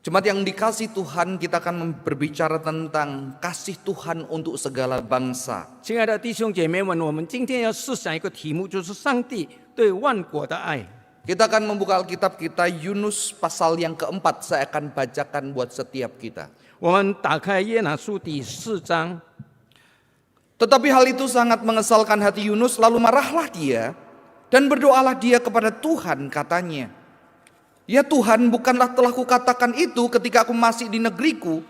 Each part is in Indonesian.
Jemaat yang dikasih Tuhan, kita akan berbicara tentang kasih Tuhan untuk segala bangsa. 亲爱的弟兄姐妹们，我们今天要思想一个题目，就是上帝对万国的爱。 Kita akan membuka Alkitab kita Yunus pasal yang keempat. Saya akan bacakan buat setiap kita. 我们打开约拿书第4章， Tetapi hal itu sangat mengesalkan hati Yunus, lalu marahlah dia dan berdoalah dia kepada Tuhan, katanya, "Ya Tuhan, bukanlah telah kukatakan itu ketika aku masih di negeriku?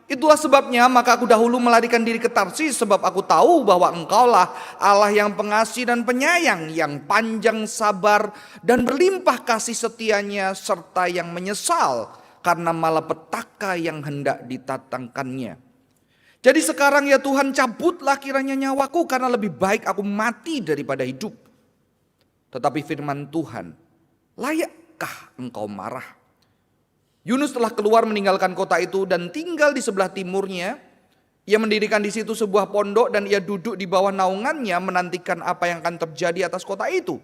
Itulah sebabnya maka aku dahulu melarikan diri ke Tarsis, sebab aku tahu bahwa Engkaulah Allah yang pengasih dan penyayang, yang panjang sabar dan berlimpah kasih setianya, serta yang menyesal karena malapetaka yang hendak ditatangkannya. Jadi sekarang ya Tuhan, cabutlah kiranya nyawaku, karena lebih baik aku mati daripada hidup." Tetapi firman Tuhan, "Layakkah engkau marah?" Yunus telah keluar meninggalkan kota itu dan tinggal di sebelah timurnya. Ia mendirikan di situ sebuah pondok dan ia duduk di bawah naungannya menantikan apa yang akan terjadi atas kota itu.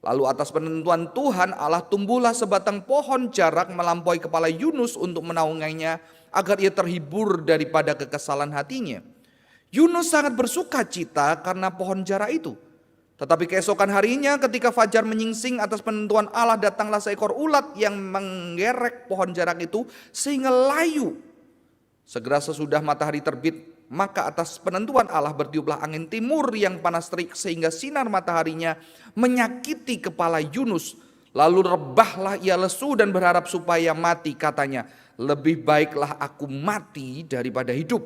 Lalu atas penentuan Tuhan Allah tumbuhlah sebatang pohon jarak melampaui kepala Yunus untuk menaunginya agar ia terhibur daripada kekesalan hatinya. Yunus sangat bersuka cita karena pohon jarak itu. Tetapi keesokan harinya ketika fajar menyingsing atas penentuan Allah, datanglah seekor ulat yang menggerek pohon jarak itu sehingga layu. Segera sesudah matahari terbit, maka atas penentuan Allah bertiuplah angin timur yang panas terik sehingga sinar mataharinya menyakiti kepala Yunus. Lalu rebahlah ia lesu dan berharap supaya mati, katanya, "Lebih baiklah aku mati daripada hidup."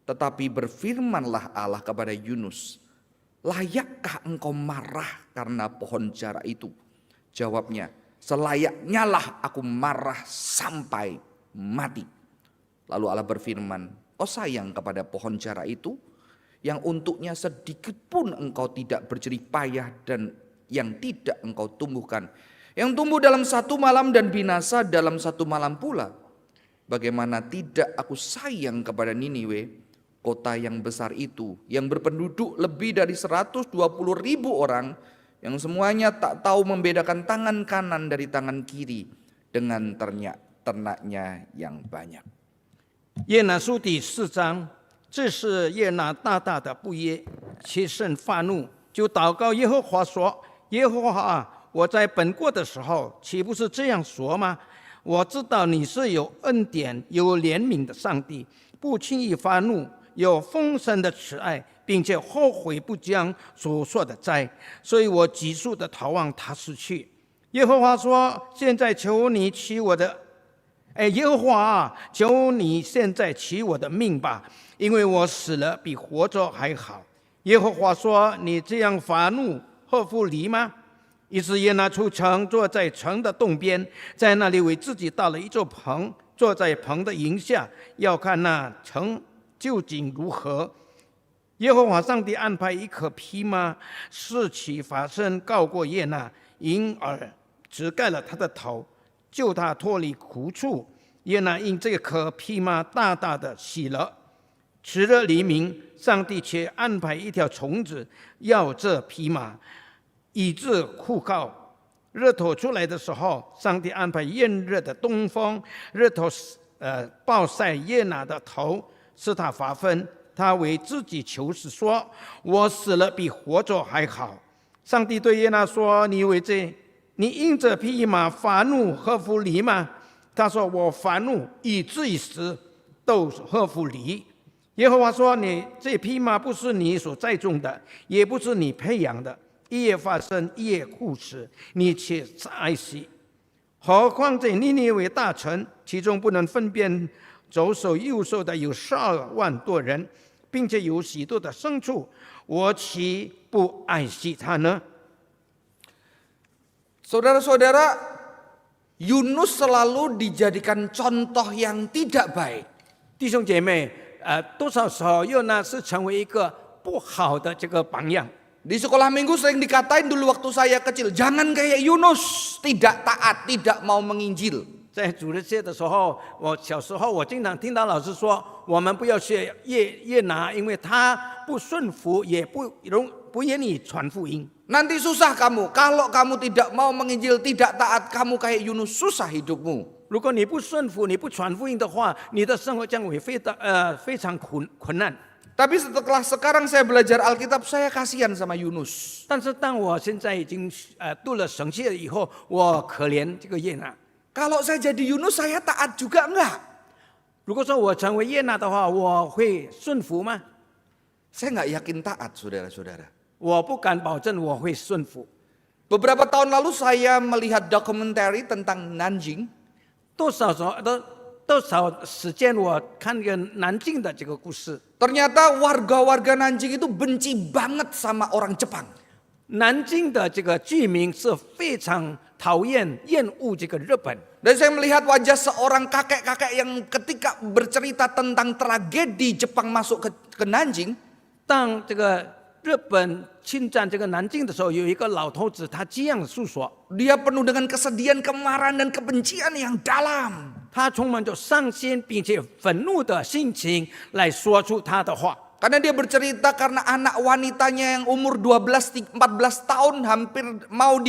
Tetapi berfirmanlah Allah kepada Yunus, "Layakkah engkau marah karena pohon jarak itu?" Jawabnya, "Selayaknya lah aku marah sampai mati." Lalu Allah berfirman, "Oh sayang kepada pohon jarak itu, yang untuknya sedikit pun engkau tidak berjerih payah dan yang tidak engkau tumbuhkan, yang tumbuh dalam satu malam dan binasa dalam satu malam pula. Bagaimana tidak aku sayang kepada Niniwe, kota yang besar itu, yang berpenduduk lebih dari 120.000 orang, yang semuanya tak tahu membedakan tangan kanan dari tangan kiri, dengan ternaknya yang banyak." 约拿书第4章，这是约拿大大的不悦，其甚发怒，就祷告耶和华说：“耶和华啊，我在本国的时候，岂不是这样说吗？我知道你是有恩典、有怜悯的上帝，不轻易发怒，有丰盛的慈爱，并且后悔不将所说的灾，所以我急速的逃往他失去。”耶和华说：“现在求你取我的。耶和华啊，求你现在取我的命吧，因为我死了比活着还好。”耶和华说：“你这样发怒，合乎理吗？”于是约拿出城，坐在城的东边，在那里为自己搭了一座棚，坐在棚的营下，要看那城究竟如何。耶和华上帝安排一颗蓖麻四起发声，告过约拿，因而遮盖了他的头，救他脱离苦处。约拿因这颗蓖麻大大的喜乐。迟了黎明，上帝却安排一条虫子要这蓖麻，以致枯槁。日头出来的时候，上帝安排炎热的东风，日头暴晒约拿的头，使他发昏。他为自己求死，说：“我死了比活着还好。”上帝对约拿说：“你因这蓖麻发怒，合乎理吗？”他说：“我发怒以至于死，都合乎理。”耶和华说：“你这蓖麻不是你所栽种的，也不是你培养的，一夜发生，一夜枯死，你却爱惜。何况这尼尼微大城，其中不能分辨左手右手的有12万多人，并且有许多的牲畜，我岂不爱惜他呢？” Saudara-saudara, Yunus selalu dijadikan contoh yang tidak baik. 弟兄姐妹，多少时候约拿是成为一个不好的这个榜样。 Di sekolah minggu sering dikatain dulu waktu saya kecil, jangan kayak Yunus, tidak taat, tidak mau menginjil. 在主日学的时候，我小时候我经常听到老师说，我们不要学约拿，因为他不顺服，也不愿意传福音。 Nanti susah kamu, kalau kamu tidak mau menginjil, tidak taat, kamu kayak Yunus, susah hidupmu. 如果你不顺服，你不传福音的话，你的生活将会非常困难。 Tapi setelah sekarang saya belajar Alkitab, saya kasihan sama Yunus. 但是当我现在已经读了神学以后，我可怜这个约拿。 Kalau saya jadi Yunus, saya taat juga enggak? 如果说我成为约拿的话，我会顺服吗？ Saya nggak yakin taat, saudara-saudara. 我不敢保证我会顺服。 Beberapa tahun lalu saya melihat dokumenter tentang Nanjing. 多少时间我看个南京的这个故事。 Ternyata warga-warga Nanjing itu benci banget sama orang Jepang. 南京的这个居民是非常讨厌、厌恶这个日本。 Dan saya melihat wajah seorang kakek-kakek yang ketika bercerita tentang tragedi Jepang masuk ke Nanjing. 当这个日本侵占这个南京的时候，有一个老头子，他这样诉说， Dia penuh dengan kesedihan, kemarahan, dan kebencian yang dalam. 他充满着伤心并且愤怒的心情来说出他的话。 Karena dia bercerita karena anak wanitanya yang umur 12-14 tahun hampir mau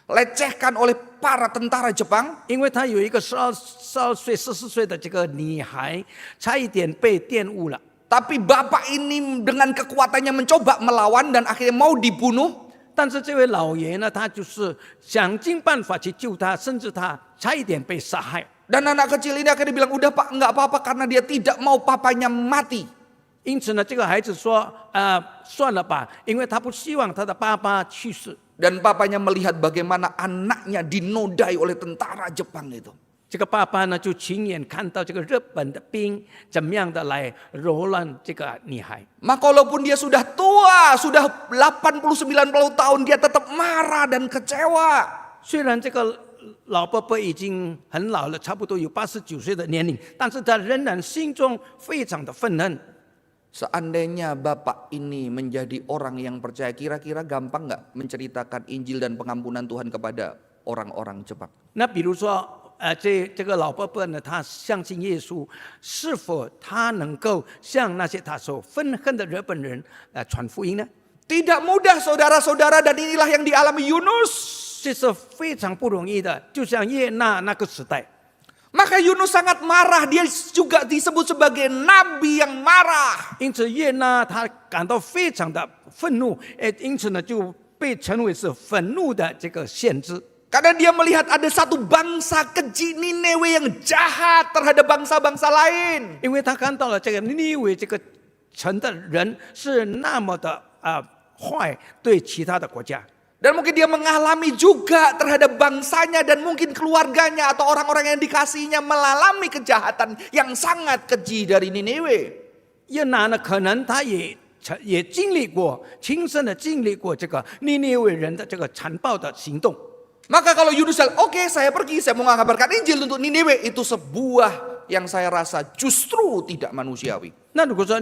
dilecehkan oleh para tentara Jepang. 因为他有一个12岁、14岁的这个女孩，差一点被玷污了。 Tapi bapak ini dengan kekuatannya mencoba melawan dan akhirnya mau dibunuh. 但是这位老爷呢，他就是想尽办法去救他，甚至他差一点被杀害。 Dan anak kecil ini akhirnya bilang, udah pak nggak apa-apa karena dia tidak mau papanya mati. 因此呢，这个孩子说：“算了吧，因为他不希望他的爸爸去世。” Dan papanya melihat bagaimana anaknya dinodai oleh tentara Jepang itu. 这个爸爸呢，就亲眼看到这个日本的兵怎么样的来蹂躏这个女孩。 Maka walaupun dia sudah tua, sudah 80-90 tahun, dia tetap marah dan kecewa. 虽然这个老伯伯已经很老了，差不多有89岁的年龄，但是他仍然心中非常的愤恨。 Seandainya bapak ini menjadi orang yang percaya, kira-kira gampang nggak menceritakan Injil dan pengampunan Tuhan kepada orang-orang Jepang? 那比如说，这个老伯伯呢，他相信耶稣，是否他能够向那些他所愤恨的日本人传福音呢？ Tidak mudah saudara-saudara, dan inilah yang dialami Yunus. 这是非常不容易的，就像约拿那个时代。 Maka Yunus sangat marah, dia juga disebut sebagai nabi yang marah. 因此约拿他感到非常的愤怒，因此呢就被称为是愤怒的这个先知。 Karena dia melihat ada satu bangsa keji Ninewe yang jahat terhadap bangsa-bangsa lain. 因为他看到了这个尼尼微这个城的人是那么的坏，对其他的国家。 Dan mungkin dia mengalami juga terhadap bangsanya dan mungkin keluarganya atau orang-orang yang dikasihnya mengalami kejahatan yang sangat keji dari Ninewe. 约拿呢，可能他也经历过，亲身的经历过这个尼尼微人的这个残暴的行动。 Maka kalau Yunus bilang, oke, saya pergi, saya mau mengabarkan Injil untuk Ninewe, itu sebuah yang saya rasa justru tidak manusiawi. 那如果说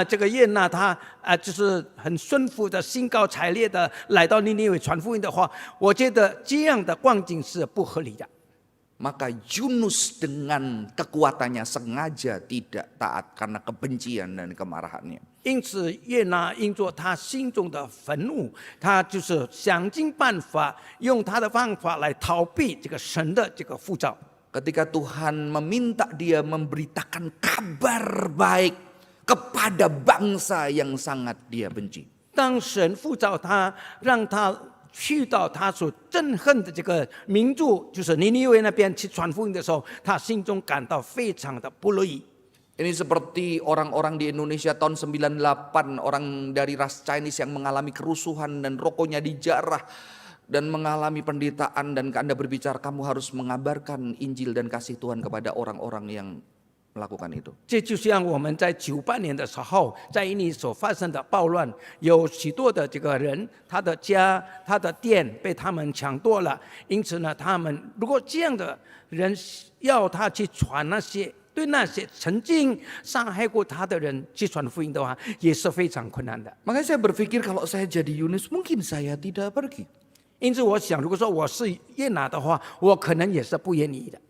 这个约拿他就是很顺服的、兴高采烈的来到尼尼微传福音的话，我觉得这样的光景是不合理的。 Maka Yunus dengan kekuatannya sengaja tidak taat karena kebencian dan kemarahannya. 因此，约拿因着他心中的愤怒，他就是想尽办法，用他的方法来逃避这个神的这个呼召。 Ketika Tuhan meminta dia memberitakan kabar baik kepada bangsa yang sangat dia benci. 当神呼召他，让他去到他所憎恨的这个民族，就是尼尼微那边去传福音的时候，他心中感到非常的不乐意。 Ini seperti orang-orang di Indonesia tahun 98, orang dari ras Chinese yang mengalami kerusuhan dan rokoknya dijarah dan mengalami penderitaan, dan Anda berbicara kamu harus mengabarkan Injil dan kasih Tuhan kepada orang-orang yang melakukan itu. 这就像我们在98年的时候，在印尼所发生的暴乱，有许多的这个人，他的家、他的店被他们抢夺了，因此呢，他们如果这样的人要他去传那些。 对那些曾经伤害过他的人去传福音的话，也是非常困难的。 Makanya saya berpikir kalau saya jadi Yunus mungkin saya tidak pergi. 因此，我想，如果说我是约拿的话，我可能也是不愿意的。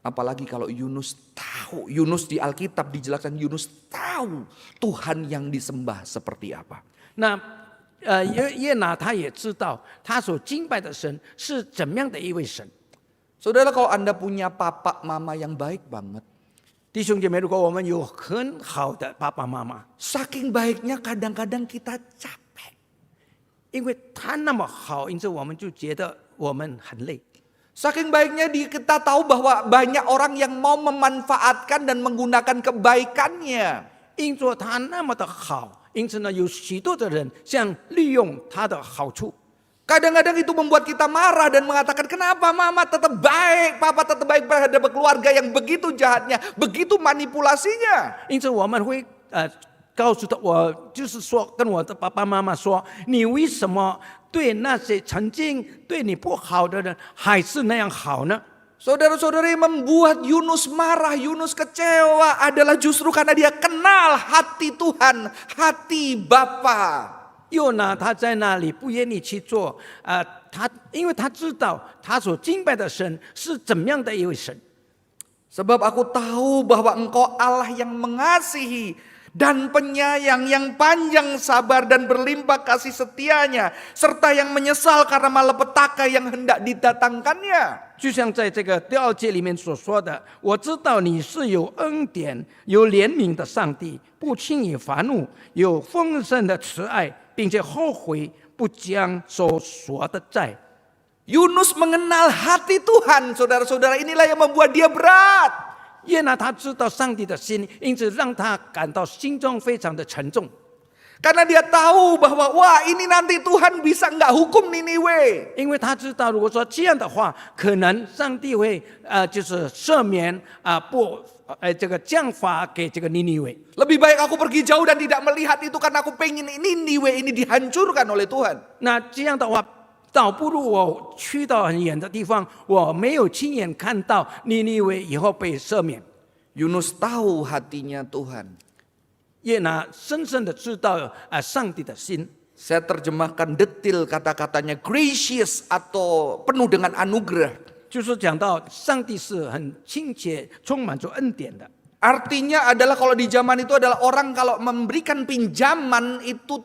Apalagi kalau Yunus tahu, Yunus di Alkitab dijelaskan Yunus tahu Tuhan yang disembah seperti apa. 那约拿他也知道他所敬拜的神是怎么样的一位神。Saudara, kalau Anda punya papa mama yang baik banget, 弟兄姐妹，如果我们有很好的爸爸妈妈， saking baiknya kadang-kadang kita capek. 因为他那么好，因此我们就觉得我们很累。 Saking baiknya kita tahu bahwa banyak orang yang mau memanfaatkan dan menggunakan kebaikannya. 因着他那么的好，因此呢，有许多的人想利用他的好处。 Kadang-kadang itu membuat kita marah dan mengatakan, kenapa mama tetap baik, papa tetap baik terhadap keluarga yang begitu jahatnya, begitu manipulasinya. 因此我们会告诉他，我就是说跟我的爸爸妈妈说，你为什么对那些曾经对你不好的人还是那样好呢？ Saudara-saudara, yang membuat Yunus marah, Yunus kecewa adalah justru karena dia kenal hati Tuhan, hati Bapa. 又拿他在那里不愿意去做因为他知道他所敬拜的神是怎么样的一位神。 Sebab aku tahu bahwa Engkau Allah yang mengasihi dan penyayang, yang panjang sabar dan berlimpah kasih setianya, serta yang menyesal karena malapetaka yang hendak didatangkannya. 就像在这个第2节里面所说的，我知道你是有恩典、有怜悯的上帝，不轻易发怒，有丰盛的慈爱，并且后悔不将所说的债。 Yunus mengenal hati Tuhan, saudara-saudara, inilah yang membuat dia berat. 约拿他知道上帝的心，因此让他感到心中非常的沉重。 Karena dia tahu bahwa wah ini nanti Tuhan bisa nggak hukum Niniwe. 因为他知道，如果说这样的话，可能上帝会就是赦免这个降罚给这个尼尼微。 Lebih baik aku pergi jauh dan tidak melihat itu karena aku pengen Niniwe ini dihancurkan oleh Tuhan. 那这样的话，倒不如我去到很远的地方，我没有亲眼看到尼尼微以后被赦免。 Yunus tahu hatinya Tuhan. 约拿深深的知道上帝的心。 Saya terjemahkan detil kata-katanya gracious atau penuh dengan anugerah. 就是讲到上帝是很亲切、充满着恩典的。 Artinya adalah kalau di zaman itu adalah orang kalau memberikan pinjaman itu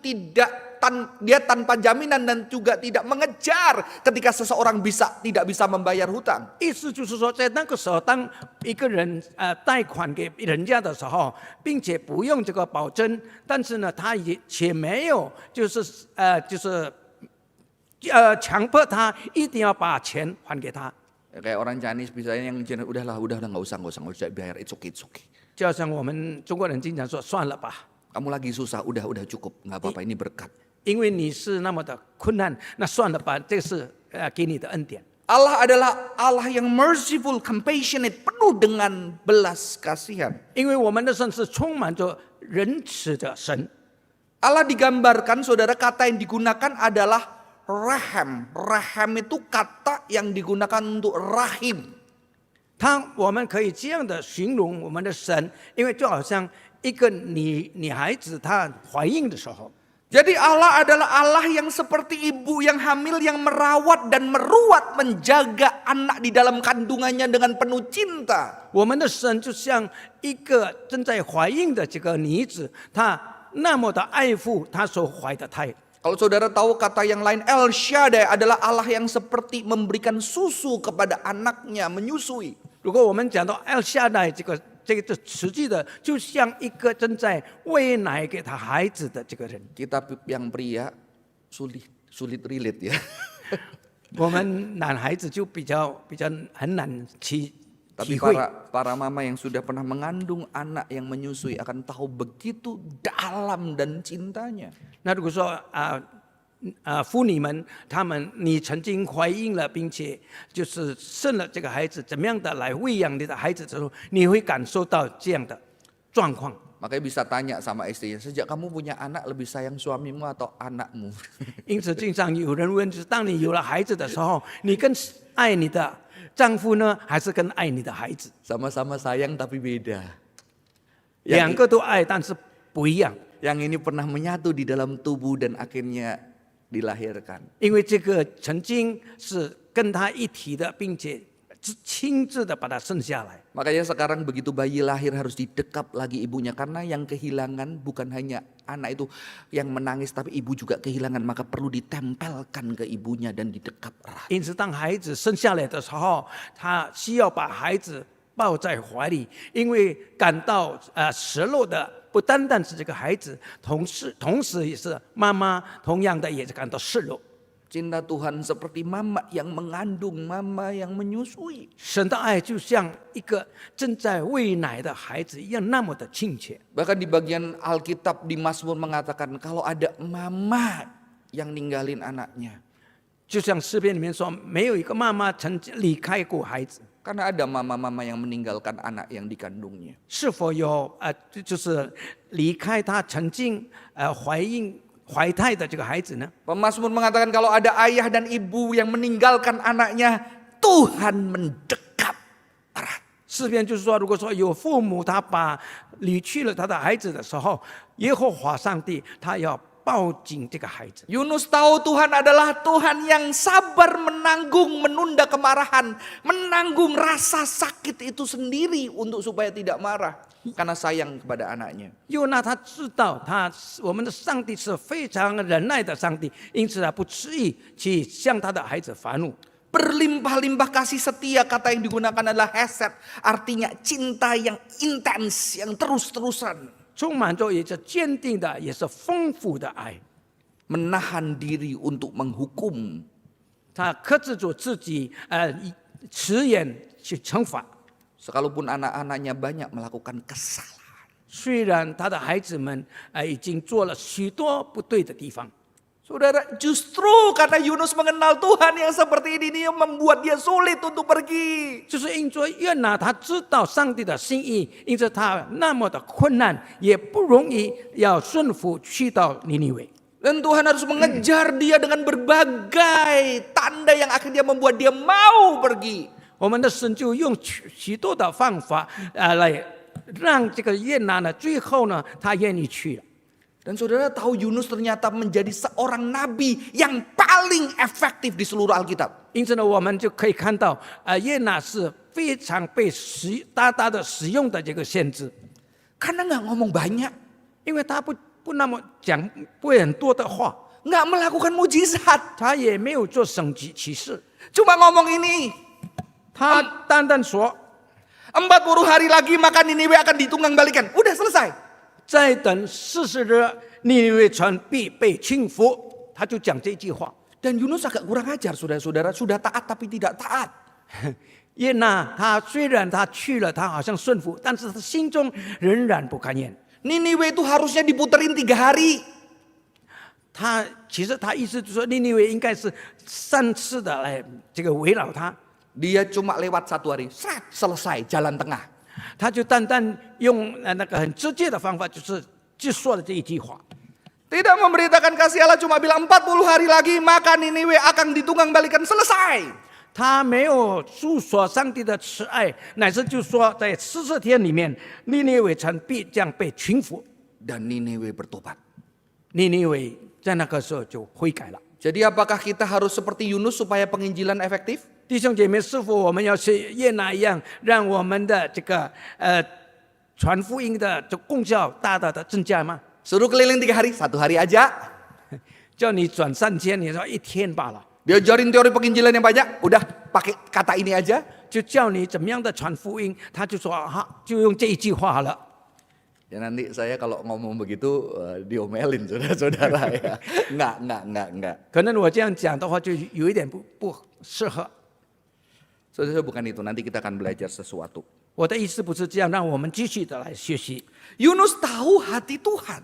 dia tanpa jaminan dan juga tidak mengejar ketika seseorang tidak bisa membayar hutang. 意思就是说，在那个时候，当一个人贷款给人家的时候，并且不用这个保证，但是呢，他也没有强迫他一定要把钱还给他。 Kayak orang Chinese misalnya yang udahlah nggak usah bayar, it's okay. 就好像我们中国人经常说，算了吧， Kamu lagi susah, udah cukup, nggak apa-apa, ini berkat. 因为你是那么的困难，那算了吧，这是给你的恩典。 Allah adalah Allah yang merciful, compassionate, penuh dengan belas kasihan. 因为我们的神是充满着仁慈的神。 Allah digambarkan, saudara, kata yang digunakan adalah raham. Raham itu kata yang digunakan untuk rahim. 我们可以这样的形容我们的神，因为就好像一个女孩子她怀孕的时候。 Jadi Allah adalah Allah yang seperti ibu yang hamil yang merawat dan meruat menjaga anak di dalam kandungannya dengan penuh cinta. 我们的神就像一个正在怀孕的这个女子，她那么的爱护她所怀的胎。 Kalau saudara tahu kata yang lain, El Shaddai adalah Allah yang seperti memberikan susu kepada anaknya, menyusui. 如果我们讲到 El Shaddai 这个实际的，就像一个正在喂奶给他孩子的这个人。 Kita yang pria sulit relate ya. 我们男孩子就比较很难体 Tapi 会。 para mama yang sudah pernah mengandung anak yang menyusui akan tahu begitu dalam dan cintanya. 那如果说妇女们，你曾经怀孕了，并且就是生了这个孩子，怎么样的来喂养你的孩子的时候，你会感受到这样的状况。 Makanya bisa tanya sama istrinya, sejak kamu punya anak lebih sayang suamimu atau anakmu? 因此，经常有人问，就是当你有了孩子的时候，你更爱你的丈夫呢，还是更爱你的孩子？ Sama-sama sayang tapi beda. 两个都爱，但是不一样。 Yang ini pernah menyatu di dalam tubuh dan akhirnya dilahirkan. 因为这个曾经是跟他一体的，并且亲自的把他生下来。 Makanya sekarang begitu bayi lahir harus didekap lagi ibunya. Karena yang kehilangan bukan hanya anak itu yang menangis, tapi ibu juga kehilangan. Maka perlu ditempelkan ke ibunya dan didekap erat. 因此，当孩子生下来的时候，他需要把孩子抱在怀里，因为感到失落的不单单是这个孩子，同时也是妈妈，同样的也是感到失落。 Cinta Tuhan seperti mama yang mengandung, mama yang menyusui. 神的爱就像一个正在喂奶的孩子一样，那么的亲切。 Bahkan di bagian Alkitab di Mazmur mengatakan kalau ada mama yang ninggalin anaknya. 就像诗篇里面说，没有一个妈妈曾经离开过孩子。 Karena ada mama-mama yang meninggalkan anak yang dikandungnya. 是否有就是离开他曾经怀胎的这个孩子呢？ Pemazmur mengatakan kalau ada ayah dan ibu yang meninggalkan anaknya, Tuhan mendekat erat. 诗篇就是说，如果说有父母他把离去了他的孩子的时候，耶和华上帝他要抱紧这个孩子。 Yunus tahu Tuhan adalah Tuhan yang sabar menanggung, menunda kemarahan, menanggung rasa sakit itu sendiri untuk supaya tidak marah karena sayang kepada anaknya. 又那他知道我们的上帝是非常忍耐的上帝，因此他不迟疑去向他的孩子发怒。 Berlimpah-limpah kasih setia, kata yang digunakan adalah hesed, artinya cinta yang intens, yang terus-terusan. 充满着也是坚定的，也是丰富的爱。 Menahan diri untuk menghukum. 他克制住自己，迟延去惩罚。 Sekalipun anak-anaknya banyak melakukan kesalahan. 虽然他的孩子们已经做了许多不对的地方， Saudara, justru karena Yunus mengenal Tuhan yang seperti ini yang membuat dia sulit untuk pergi. 就是因着约拿他知道上帝的心意，因此他那么的困难，也不容易要顺服去到尼尼微。 Dan Tuhan harus mengejar dia dengan berbagai tanda yang akhirnya membuat dia mau pergi. 我们的神就用许多的方法来让这个约拿呢，最后呢，他愿意去了。 Dan saudara tahu Yunus ternyata menjadi seorang nabi yang paling efektif di seluruh Alkitab. 因此呢，我们就可以看到，约拿是非常被大大的使用的这个先知， Karena nggak ngomong banyak, 因为他不那么讲不会很多的话， nggak melakukan mujizat, 他也没有做神迹奇事， cuma ngomong ini. 他单单说 40 hari lagi maka Niniwe akan ditunggang balikan. Udah selesai. 再等40日，尼尼微城必被倾覆。他就讲这句话。 Dan Yunus agak kurang ajar, saudara-saudara. Sudah taat tapi tidak taat. 约拿他虽然他去了，他好像顺服，但是他心中仍然不甘愿。 Niniwe itu harusnya diputerin 3 hari. 其实他意思就是说，尼尼微应该是3次的来这个围绕他， Dia cuma lewat 1 hari. Selesai jalan tengah. 他就单单用那个很直接的方法，就说了这一句话。 Tidak memberitakan kasih Allah, cuma bilang 40 hari lagi maka Niniwe akan ditunggang balikan. Selesai. 他没有诉说上帝的慈爱，乃是就说在40天里面，尼尼微城必将被群服。 Dan Niniwe bertobat. 尼尼微在那个时候就悔改了。 Jadi apakah kita harus seperti Yunus supaya penginjilan efektif? 弟兄姐妹，是否我们要像约拿一样，让我们的这个传福音的这功效大大的增加吗？ Suruh keliling 3 hari, 1 hari aja. 叫你转3天，你说1天罢了。 Diajarin teori penginjilan yang banyak, udah pakai kata ini aja. 就叫你怎么样的传福音，他就说就用这一句话好了。 Ya nanti saya kalau ngomong begitu diomelin saudara-saudara ya. Enggak. 可能我这样讲的话，就有一点不适合。 Saudara, bukan itu. Nanti kita akan belajar sesuatu. 我的意思不是这样，让我们继续的来学习。 Yunus tahu hati Tuhan.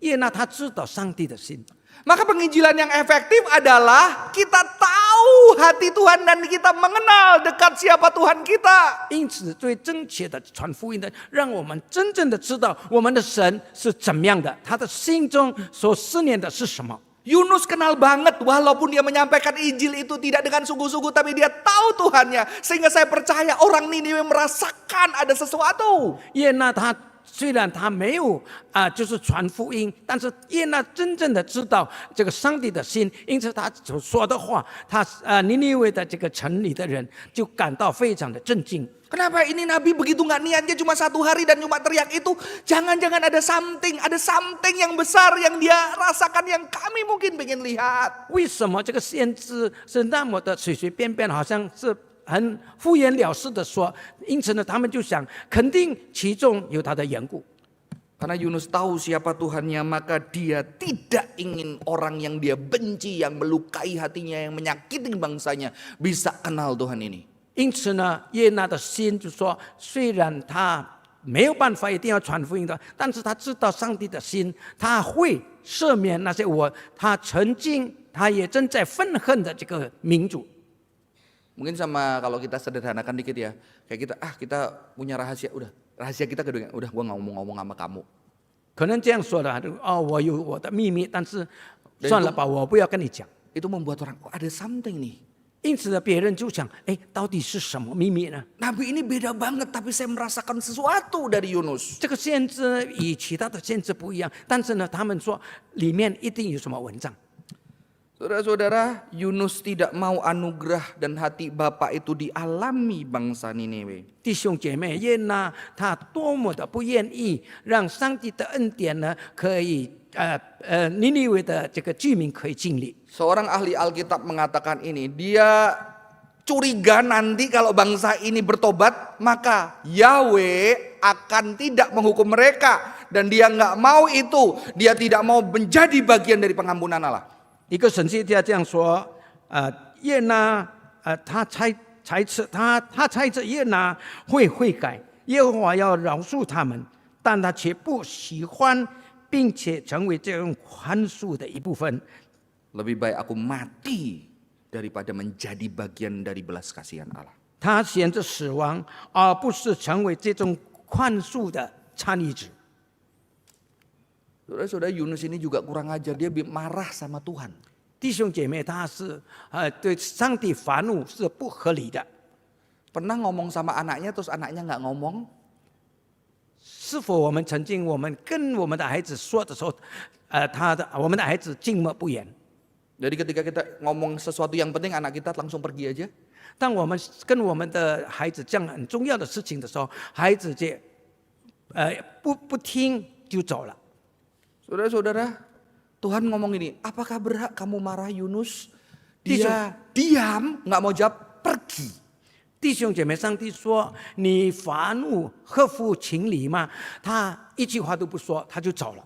约拿他知道上帝的心， Maka penginjilan yang efektif adalah kita tahu hati Tuhan dan kita mengenal dekat siapa Tuhan kita. 因此最真切的传福音的，让我们真正的知道我们的神是怎么样的，他的心中所思念的是什么。 Yunus kenal banget walaupun dia menyampaikan Injil itu tidak dengan sungguh-sungguh, tapi dia tahu Tuhannya. Sehingga saya percaya orang Niniwe merasakan ada sesuatu. 约拿他虽然他没有就是传福音，但是耶拿真正的知道这个上帝的心，因此他所说的话，尼尼微的这个城里的人就感到非常的震惊。 Kenapa ini Nabi begitu nggak niatnya cuma 1 hari dan cuma teriak itu? Jangan-jangan ada something yang besar yang dia rasakan yang kami mungkin pengen lihat. 为什么这个先知是那么的随随便便，好像是很敷衍了事的说？因此呢，他们就想，肯定其中有他的缘故。 Karena Yunus tahu siapa Tuhannya, maka dia tidak ingin orang yang dia benci, yang melukai hatinya, yang menyakiti bangsanya bisa kenal Tuhan ini. 因此呢，耶拿的心就说，虽然他没有办法一定要传福音的，但是他知道上帝的心，他会赦免那些他曾经他也正在愤恨的这个民族。 Mungkin sama kalau kita sederhanakan dikit ya, kayak kita punya rahasia, rahasia kita kedua, udah gua nggak ngomong sama kamu. 可能这样说的，我有我的秘密，但是算了吧，我不要跟你讲。 Itu membuat orang, ada something nih. 因此呢，别人就想，到底是什么秘密呢？ Nabi ini beda banget, tapi saya merasakan sesuatu dari Yunus. 这个先知与其他的先知不一样，但是呢，他们说里面一定有什么文章。 Saudara-saudara, Yunus tidak mau anugerah dan hati Bapa itu dialami bangsa Niniwe. 弟兄姐妹，耶拿他多么的不愿意让上帝的恩典呢，可以尼尼微的这个居民可以经历。 Seorang ahli Alkitab mengatakan ini, dia curiga nanti kalau bangsa ini bertobat, maka Yahweh akan tidak menghukum mereka. Dan dia nggak mau itu, dia tidak mau menjadi bagian dari pengampunan Allah. 一个神学家这样说：耶拿他猜测耶拿会悔改，耶和华要饶恕他们，但他却不喜欢，并且成为这种宽恕的一部分。 Lebih baik aku mati daripada menjadi bagian dari belas kasihan Allah. 他选择死亡，而不是成为这种宽恕的参与者。 Saudara-saudara, Yunus ini juga kurang ajar, dia marah sama Tuhan. 弟兄姐妹，他是对上帝发怒是不合理的。 Pernah ngomong sama anaknya terus anaknya nggak ngomong? 是否我们曾经跟我们的孩子说的时候，我们的孩子静默不言？ Jadi ketika kita ngomong sesuatu yang penting, anak kita langsung pergi aja. 当我们跟我们的孩子讲很重要的事情的时候，孩子就不听就走了。 Saudara-saudara, Tuhan ngomong ini, apakah berhak kamu marah Yunus? Dia diam, nggak mau jawab, pergi. 弟兄姐妹，上帝说：“你发怒合乎情理吗？”他一句话都不说，他就走了。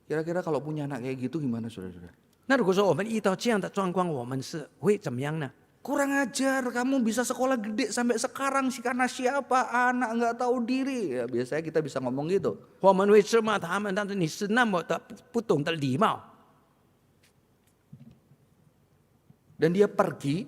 Kira-kira kalau punya anak kayak gitu gimana, saudara-saudara? 那如果说我们遇到这样的状况，我们是会怎么样呢？ Kurang ajar, kamu bisa sekolah gede sampai sekarang sih karena siapa? Anak nggak tahu diri. Ya, biasanya kita bisa ngomong gitu. 我们会责骂他们，但是你是那么的不懂得礼貌。 Dan dia pergi,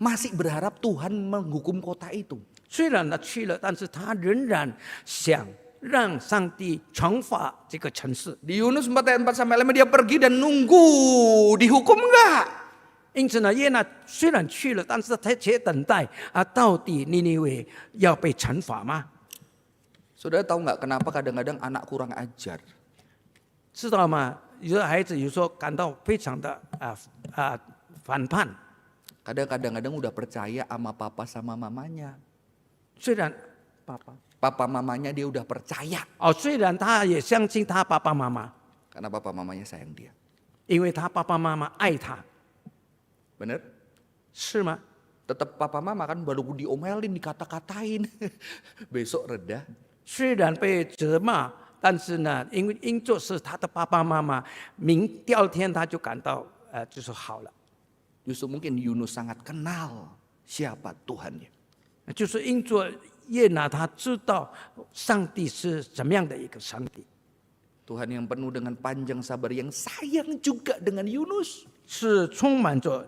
masih berharap Tuhan menghukum kota itu. 虽然他去了，但是他仍然想让上帝惩罚这个城市。 Di Yunus 4 ayat 4 sampai 5 dia pergi dan nunggu dihukum enggak? 因此呢，耶拿虽然去了，但是他却等待到底尼尼微要被惩罚吗？ Saudara tahu nggak kenapa kadang-kadang anak kurang ajar? 知道吗？有的孩子有时候感到非常的反叛。 Kadang-kadang udah percaya sama papa sama mamanya. 虽然Papa mamanya dia udah percaya. 虽然他也相信他爸爸妈妈， Karena papa mamanya sayang dia. 因为他爸爸妈妈爱他， Bener? 是吗？ Tetap papa mama kan baru diomelin, dikata-katain. Besok reda. 虽然被责骂，但是呢，因做是他的爸爸妈妈，第二天他就感到就是好了。 Justru mungkin Yunus sangat kenal siapa Tuhannya. 就是因做耶拿，他知道上帝是怎么样的一个上帝， Tuhan yang penuh dengan panjang sabar, yang sayang juga dengan Yunus. 是充满着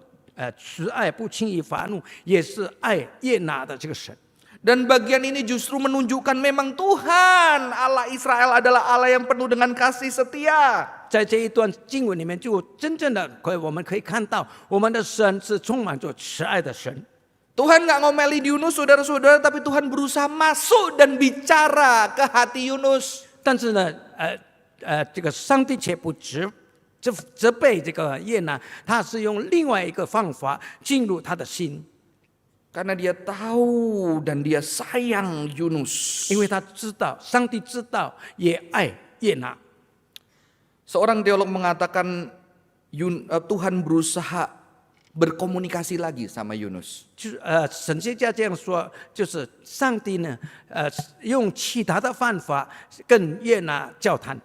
慈爱，不轻易发怒，也是爱耶拿的这个神。 Dan bagian ini justru menunjukkan memang Tuhan Allah Israel adalah Allah yang penuh dengan kasih setia. 在这一段经文里面，就真正的我们可以看到，我们的神是充满着慈爱的神。 Tuhan nggak ngomelin Yunus, saudara-saudara, tapi Tuhan berusaha masuk dan bicara ke hati Yunus. 但是呢，这个上帝却不责备这个约拿，他是用另外一个方法进入他的心， Karena dia tahu dan dia sayang Yunus. 因为他知道，上帝知道也爱约拿。 Seorang teolog mengatakan Tuhan berusaha berkomunikasi lagi sama Yunus. 就是神学家这样说，就是上帝呢，用其他的方法跟约拿交谈。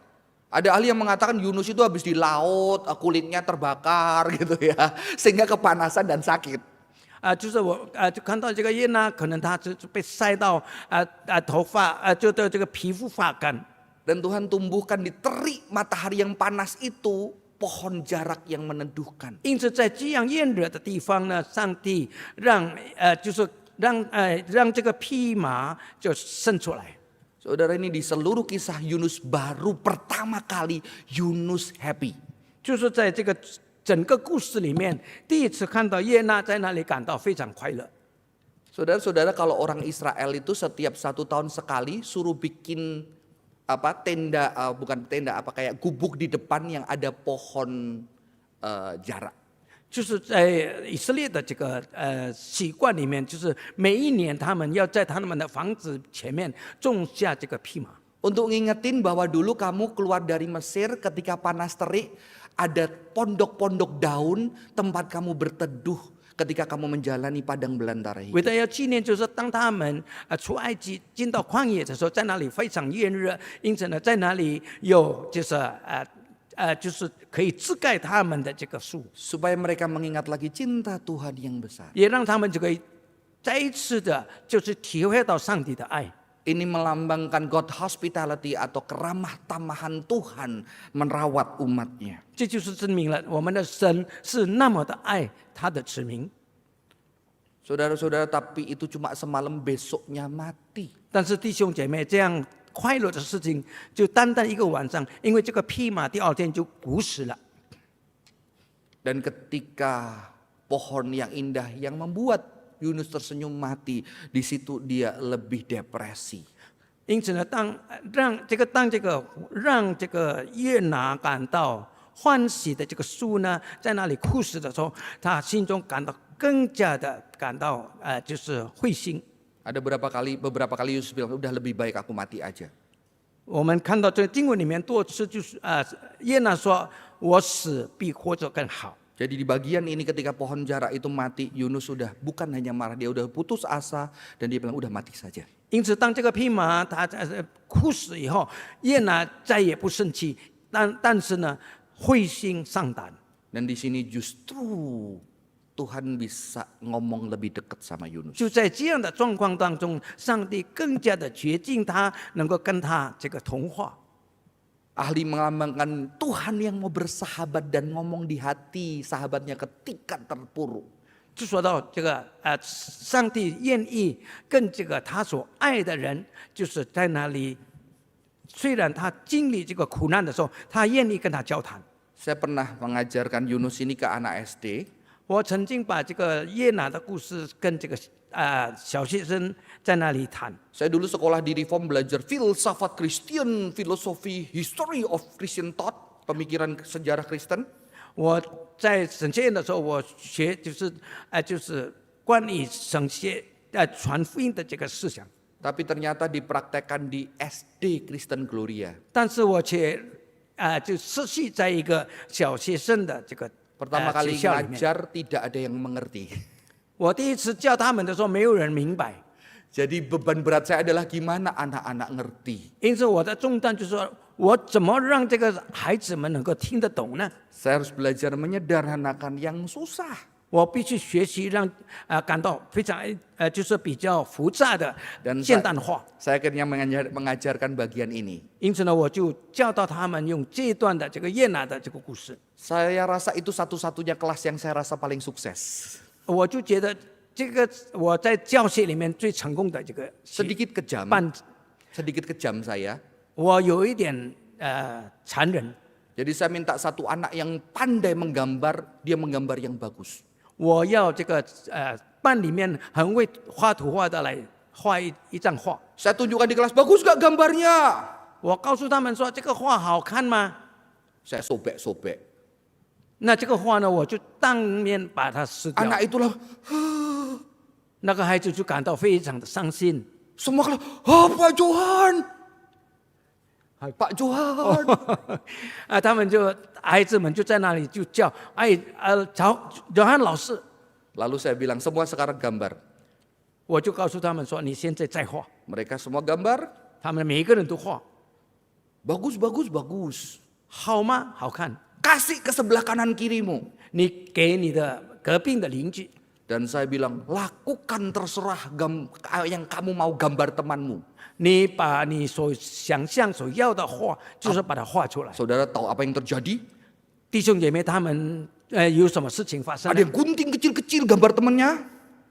Ada ahli yang mengatakan Yunus itu habis di laut, kulitnya terbakar gitu ya, sehingga kepanasan dan sakit. 就是我就看到这个约拿，可能他就被晒到头发就的这个皮肤发干。 Dan Tuhan tumbuhkan di terik matahari yang panas itu pohon jarak yang meneduhkan. 因此，在这样炎热的地方呢，上帝就是让这个蓖麻就生出来。 Saudara, ini di seluruh kisah Yunus baru pertama kali Yunus happy. 就是在这个整个故事里面，第一次看到约拿在那里感到非常快乐。 Saudara-saudara, kalau orang Israel itu setiap 1 tahun sekali suruh bikin tenda, bukan tenda, kayak gubuk di depan yang ada pohon jarak. 就是在以色列的这个习惯里面，就是每一年他们要在他们的房子前面种下这个蓖麻。 Untuk ngingetin bahwa dulu kamu keluar dari Mesir ketika panas terik, ada pondok-pondok daun tempat kamu berteduh ketika kamu menjalani padang belantara 为 hidup. 了要纪念，就是当他们出埃及进到旷野的时候，在那里非常炎热，因此呢，在那里有就是可以遮盖他们的这个树， Supaya mereka mengingat lagi cinta Tuhan yang besar. 也让他们就可以再一次的，就是体会到上帝的爱。 Ini melambangkan God hospitality atau keramah tamahan Tuhan merawat umatnya. 这就是证明了我们的神是那么的爱他的子民。 Saudara-saudara, tapi itu cuma semalam, besoknya mati. 但是弟兄姐妹，这样快乐的事情就单单一个晚上，因为这个蓖麻第二天就枯死了。 Dan ketika pohon yang indah yang membuat Yunus tersenyum mati, di situ dia lebih depresi. 因此呢，让这个约拿感到欢喜的这个树呢，在那里枯死的时候，他心中感到更加的感到就是灰心。 Ada beberapa kali Yunus bilang, udah lebih baik aku mati aja. 我们看到这个经文里面多次就是约拿说：“我死比活着更好。” Jadi di bagian ini ketika pohon jarak itu mati, Yunus sudah bukan hanya marah, dia udah putus asa dan dia bilang udah mati saja. 因此，当这个蓖麻它枯死以后，约拿再也不生气，但是呢，灰心丧胆。 Dan di sini justru Tuhan bisa ngomong lebih dekat sama Yunus. 就在这样的状况当中，上帝更加的接近他，能够跟他这个同化。 Ahli melambangkan Tuhan yang mau bersahabat dan ngomong di hati sahabatnya ketika terpuruk. 就说到这个上帝愿意跟这个他所爱的人，就是在那里，虽然他经历这个苦难的时候，他愿意跟他交谈。 Saya pernah mengajarkan Yunus ini ke anak SD. 我曾经把这个约拿的故事跟这个小学生在那里谈。 Saya dulu sekolah di Reform belajar filsafat Kristen, filosofi, history of Christian thought, pemikiran sejarah Kristen. 我在神学院的时候，我学就是关于神学传福音的这个思想。 Tapi ternyata dipraktekkan di SD Kristen Gloria. 但是我却就失去在一个小学生的这个 Pertama 学 kali 校里面。 ngajar tidak ada yang mengerti. 我第一次教他们的时候，没有人明白， Jadi beban berat saya adalah gimana anak-anak ngerti. 因此我的重担就是说，我怎么让这个孩子们能够听得懂呢？ Saya harus belajar menyederhanakan yang susah. 我必须学习让感到非常就是比较复杂的 Dan 简单化。 saya akhirnya mengajarkan bagian ini. 因此呢，我就教导他们用这一段的这个约拿的这个故事。 Saya rasa itu satu-satunya kelas yang saya rasa paling sukses. 我就觉得这个我在教学里面最成功的这个 Sedikit kejam, 班， sedikit kejam saya. 我有一点残忍。 Jadi saya minta satu anak yang pandai menggambar, dia menggambar yang bagus. 我要这个班里面很会画图画的来画一张画。 Saya tunjukkan di kelas, bagus gak gambarnya? 我告诉他们说这个画好看吗？ Saya sobek-sobek. 那这个画呢，我就当面把它撕掉。 Anak itulah, 那个孩子就感到非常的伤心。 semua kalau, Pak Johan. Pak Johan. 他们就孩子们就在那里就叫，乔汉老师。 Lalu saya bilang, semua sekarang gambar. 我就告诉他们说，你现在在画。 Mereka semua gambar. 他们每一个人都画， Bagus, bagus, bagus. 好吗？好看。 Kasih ke sebelah kanan kirimu. 你给你的隔壁的邻居。 Dan saya bilang, lakukan terserah yang kamu mau gambar temanmu. 你把你所想象所要的画，就是把它画出来。 Saudara tahu apa yang terjadi? 弟兄姐妹，他们有什么事情发生 Ada 呢？ yang gunting kecil-kecil gambar temannya,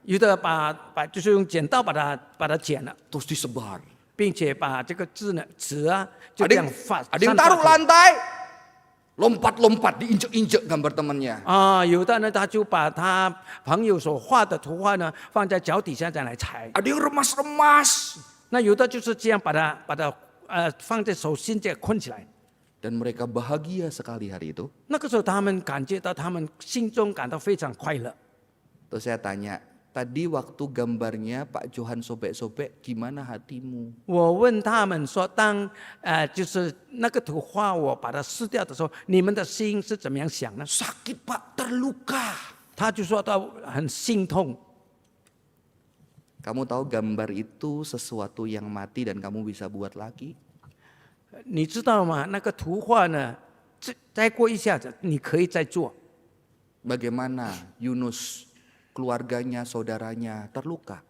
有的把就是用剪刀把它剪了， terus disebar. 并且把这个纸啊就 Ada 这 yang, 样发。 ada yang 散发 taruh 出来 lantai, lompat-lompat diinjek-injek gambar temannya. 有的呢，他就把他朋友所画的图画呢放在脚底下再来踩。 Ada yang remas-remas. 那有的就是这样把它放在手心这样捆起来。 Dan mereka bahagia sekali hari itu. 那个时候他们感觉到他们心中感到非常快乐。 Terus saya tanya, tadi waktu gambarnya Pak Johan sobek-sobek, gimana hatimu? 我问他们说，当就是那个图画我把它撕掉的时候，你们的心是怎么样想呢？ Sakit Pak, terluka. 他就说到很心痛。 Kamu tahu gambar itu sesuatu yang mati dan kamu bisa buat lagi? 你知道吗？那个图画呢，再过一下子你可以再做。 Bagaimana Yunus, keluarganya, saudaranya terluka?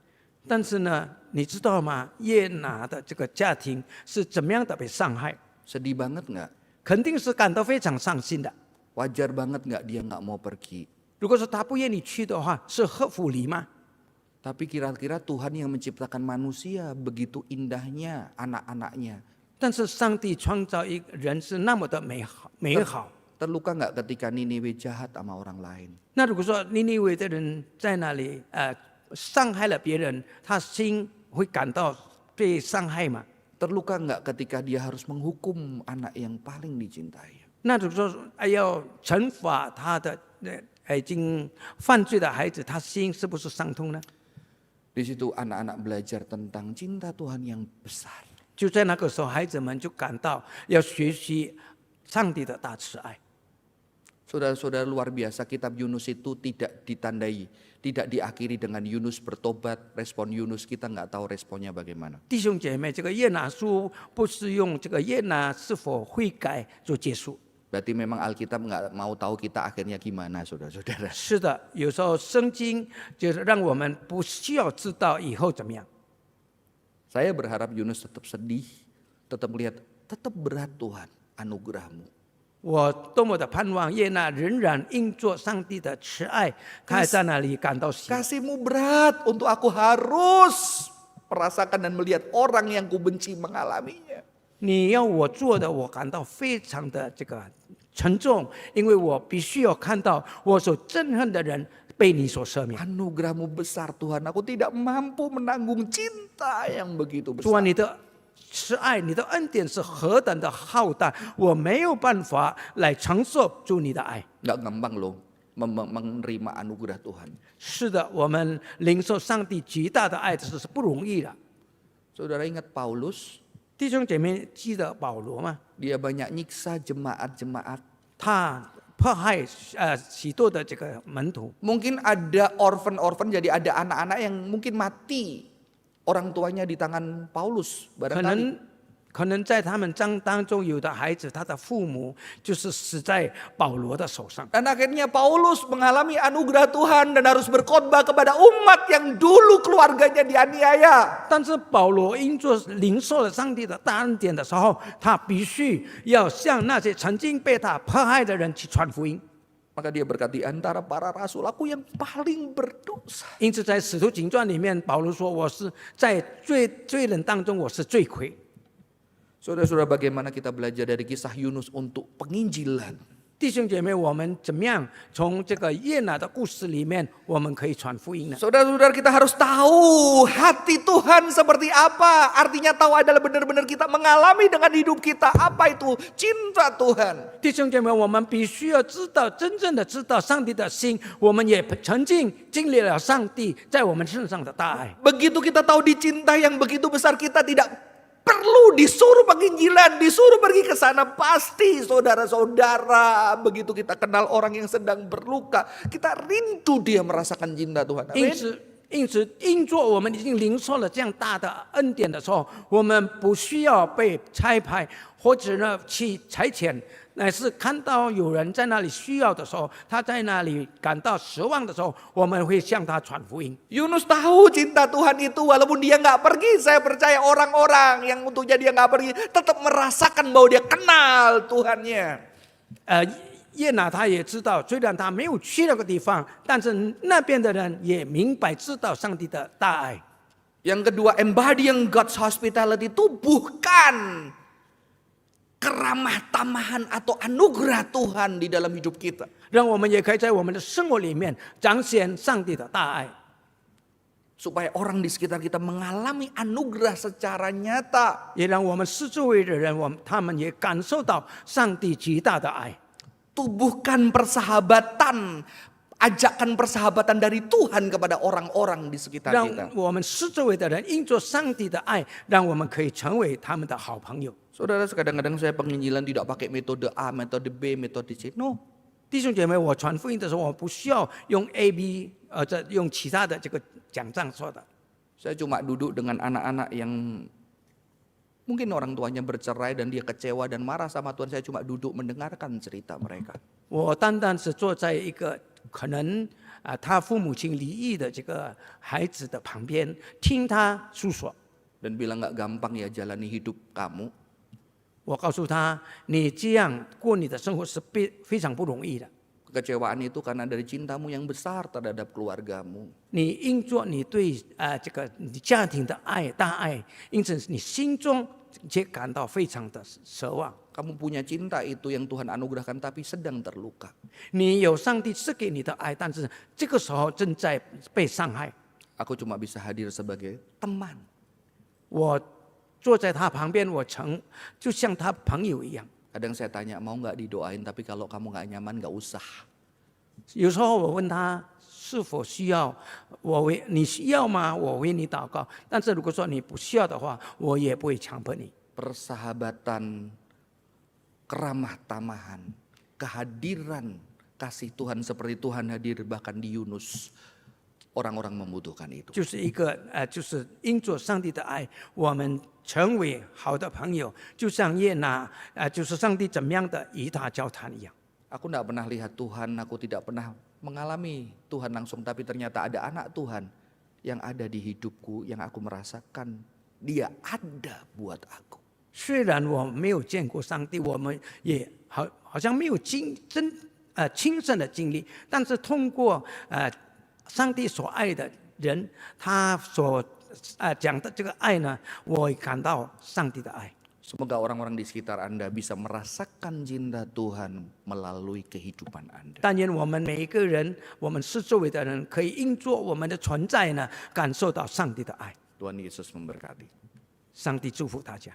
但是呢，你知道吗？耶拿的这个家庭是怎么样的被伤害？ Sedih banget nggak? 肯定是感到非常伤心的。 Wajar banget nggak dia nggak mau pergi? 如果说他不愿意去的话，是合乎理吗？ Tapi kira-kira Tuhan yang menciptakan manusia begitu indahnya anak-anaknya. 但是上帝创造一个人是那么的美好。 Terluka nggak ketika Niniwe jahat sama orang lain? 那如果说尼尼微的人在那里伤害了别人，他心会感到被伤害吗？ Terluka nggak ketika dia harus menghukum anak yang paling dicintai? 那如果说要惩罚他的已经犯罪的孩子，他心是不是伤痛呢？ Di situ anak-anak belajar tentang cinta Tuhan yang besar. 就在那个时候，孩子们就感到要学习上帝的大慈爱。 Saudara-saudara luar biasa, kitab Yunus itu tidak ditandai, tidak diakhiri dengan Yunus bertobat, respon Yunus kita nggak tahu responnya bagaimana. 弟兄姐妹，这个约拿书不是用这个约拿是否悔改做结束。 Berarti memang Alkitab nggak mau tahu kita akhirnya gimana, saudara-saudara. 是的，有时候圣经就是让我们不需要知道以后怎么样。 Saya berharap Yunus tetap sedih, tetap melihat, tetap berat Tuhan anugerahmu. 我多么的盼望耶拿仍然因着上帝的慈爱，他还在那里感到喜乐。 Kasihmu berat untuk aku harus merasakan dan melihat orang yang kubenci mengalaminya. 你要我做的，我感到非常的这个沉重，因为我必须要看到我所憎恨的人被你所赦免。 Anugerahmu besar Tuhan, aku tidak mampu menanggung cinta yang begitu 主啊， besar. 你的慈爱、你的恩典是何等的浩大，我没有办法来承受主你的爱。 Nggak gampang loh menerima anugerah Tuhan. 是的，我们领受上帝极大的爱，这是不容易的。 Saudara ingat Paulus, 弟兄姐妹，记得保罗吗？ dia banyak nyiksa jemaat-jemaat. 他迫害许多的这个门徒。 Mungkin ada orphan-orphan, jadi ada anak-anak yang mungkin mati orang tuanya di tangan Paulus 可 barangkali. 能在他们当中有的孩子，他的父母就是死在保罗的手上。 Dan akhirnya Paulus mengalami anugerah Tuhan dan harus berkhotbah kepada umat yang dulu keluarganya dianiaya. 但是保罗因着领受了上帝的大恩典的时候，他必须要向那些曾经被他迫害的人去传福音。 Maka dia berkata, di antara para rasul, aku yang paling berdosa. 因此，在使徒行传里面，保罗说：“我是在罪人当中，我是罪魁。” Saudara-saudara, bagaimana kita belajar dari kisah Yunus untuk penginjilan? 弟兄姐妹，我们怎么样从这个约拿的故事里面，我们可以传福音呢？ Saudara-saudara, kita harus tahu hati Tuhan seperti apa. Artinya tahu adalah benar-benar kita mengalami dengan hidup kita. Apa itu cinta Tuhan? 弟兄姐妹，我们必须要知道，真正的知道上帝的心，我们也曾经经历了上帝在我们身上的大爱。 Begitu kita tahu dicintai yang begitu besar, kita tidak perlu disuruh penginjilan, disuruh pergi ke sana. Pasti saudara-saudara, begitu kita kenal orang yang sedang berluka, kita rindu dia merasakan cinta Tuhan. 因 Amin. 此，因着我们已经领受了这样大的恩典的时候，我们不需要被差派，或者呢去差遣，乃是看到有人在那里需要的时候，他在那里感到失望的时候，我们会向他传福音。 Yunus tahu cinta Tuhan itu, walaupun dia nggak pergi. Saya percaya orang-orang yang untuknya dia nggak pergi tetap merasakan bahwa dia kenal Tuhannya. 约拿他也知道，虽然他没有去那个地方，但是那边的人也明白知道上帝的大爱。 Yang kedua, embodying God's hospitality itu bukan keramah tamahan atau anugerah Tuhan di dalam hidup kita. 让我们也可以在我们的生活里面彰显上帝的大爱， Supaya orang di sekitar kita mengalami anugerah secara nyata. 也让我们四周围的人，他们也感受到上帝极大的爱。 Tubuhkan persahabatan, ajakan persahabatan dari Tuhan kepada orang-orang di sekitar 让 kita. 我们四周围的人因着上帝的爱，让我们可以成为他们的好朋友。 Saudara, kadang-kadang saya penginjilan tidak pakai metode A, metode B, metode C. No. 弟兄姐妹，我传福音的时候，我不需要用 A、B， 用其他的这个讲章说的。 Saya cuma duduk dengan anak-anak yang mungkin orang tuanya bercerai dan dia kecewa dan marah sama Tuhan. Saya cuma duduk mendengarkan cerita mereka. 我单单是坐在一个可能他父母亲离异的这个孩子的旁边，听他诉说。 Dan bilang gak gampang ya jalani hidup kamu. 我告诉他，你这样过你的生活是非常不容易的。 Kekecewaan itu karena dari cintamu yang besar terhadap keluargamu. 你因着你对这个你家庭的爱大爱，因此你心中却感到非常的奢望。 Kamu punya cinta itu yang Tuhan anugerahkan tapi sedang terluka. 你有上帝赐给你的爱，但是这个时候正在被伤害。 Aku cuma bisa hadir sebagai teman. 我坐在他旁边，就像他朋友一样。 Kadang saya tanya, mau gak didoain, tapi kalau kamu gak nyaman gak usah. 有时候我问他是否需要你需要吗？我为你祷告。但是如果说你不需要的话，我也不会强迫你。 Persahabatan, keramah tamahan, kehadiran kasih Tuhan seperti Tuhan hadir bahkan di Yunus. Orang-orang membutuhkan itu. 就是一个就是因着上帝的爱，我们成为好的朋友，就像约拿就是上帝怎么样的与他交谈一样。 Aku tidak pernah lihat Tuhan, aku tidak pernah mengalami Tuhan langsung, tapi ternyata ada anak Tuhan yang ada di hidupku, yang aku merasakan dia ada buat aku. 虽然我没有见过上帝，我们也好像没有亲身的经历，但是通过上帝所爱的人，他所讲的这个爱呢，我感到上帝的爱。 Semoga orang-orang di sekitar Anda bisa merasakan cinta Tuhan melalui kehidupan Anda. 但愿我们每一个人，我们四周围的人，可以因着我们的存在呢，感受到上帝的爱。 Tuhan Yesus memberkati. 上帝祝福大家。